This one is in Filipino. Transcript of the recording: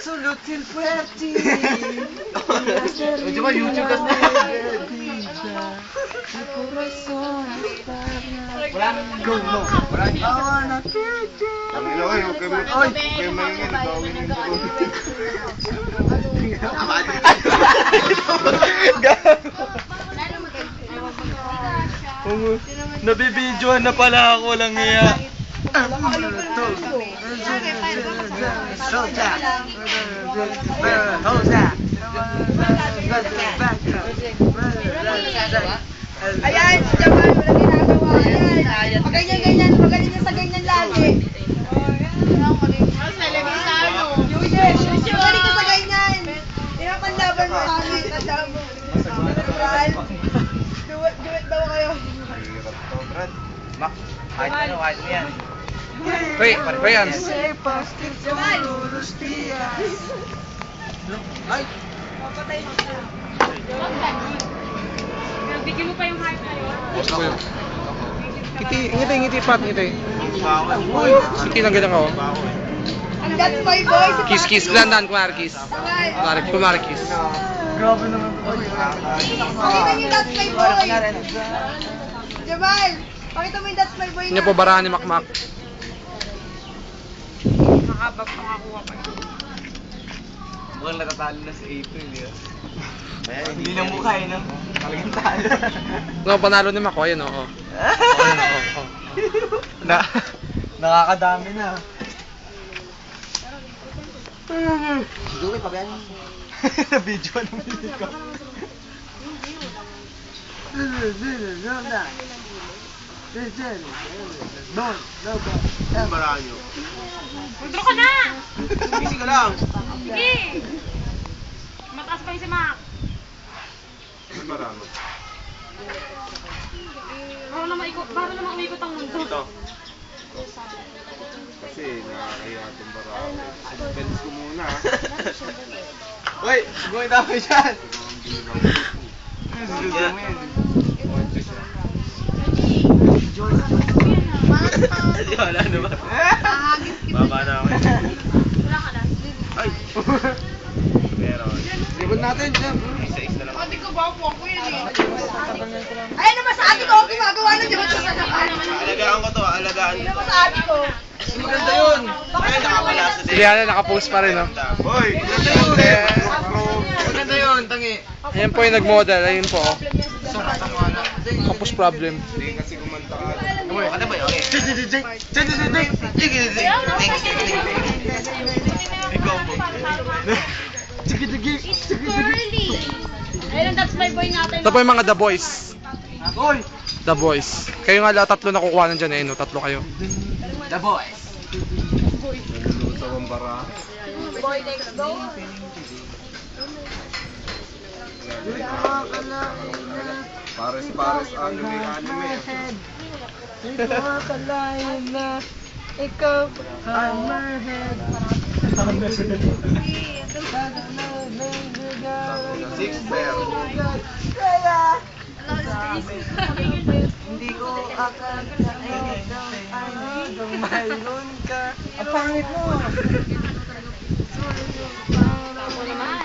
Sulutin puerti. Di ba YouTube kasi? Wala. Go mo. Wala. Awana. Ang ilo kayo, kayo maingin. Nabibidyohan na pala ako, lang iya. Ayan, si Jamal, wala ginagawa. Ayan. Pag-ganyan-ganyan, magaling niya sa ganyan lagi. Magaling ka sa ganyan. Pinapanlaban mo kami. Tandaan mo. Duet daw kayo. Kahit ano yan. Wait, Rayans. Jamal! Ay! Papatay mo siya. Bigyan mo pa yung heart na yun. Ngiti, Pat, ngiti. Sige lang ganyan ako. Ang that's my boy. Kiss, glandan, kumari kiss. Kumari kiss. Grabe naman. Pakita niyo that's my boy. Jamal, pakita mo yung that's my boy Hindi po barahan ni Makmak. Nakabag makakuha pa yun. Mukhang natatalo na si April yun. Hindi na mukha eh, no? Talagang talo. No, panalo ni Mac, ayun, oo. Ayun, oo. Nakakadami na. Duwi pa ba yan? Video ng video ko. Barahan nyo. Withdraw ka na! Busy ka lang. Sige! Mataas pa yung si Mac. Barahan mo. Baro naman umikot ang mundo. Ito. Kasi nakakahiya itong barahan. Suspense ko muna. Uy! Gawin tayo dyan! Susunod mo yan. Di wala naman. Baba na ako. Wala ka na. Ay! Pero, Libon natin, Jam. isa-is na lang. Ate ko ba po ako yun eh. Ayun naman sa ate ko ako gumagawa ng Jamal sa sanakan. Alagaan ko to, alagaan Ayun ko. naman sa ate ko. Maganda yun! Ay, nakapalasa din. Sige, nakapost pa rin, no? Hoy! Maganda yun! Maganda yun, tangi. Ayan po yung nag-model, ayun po. Kapos problem. Hindi kasi kumanta ka. Ano ba yun? Ikaw po. It's too early. Ayun, that's my boy natin. Ito po yung mga The Boys. Hoy! The Boys. Kayo nga tatlo na kukuha nandyan, ayun, no? Tatlo kayo. The boys. Nalulusaw ang bara. Boy next door. Pares anime. Nakakalain na ikaw ang marhead. Six pair. Kaya hindi ko akalain hanggang mayroon ka. Ang pangit mo! Ako naman.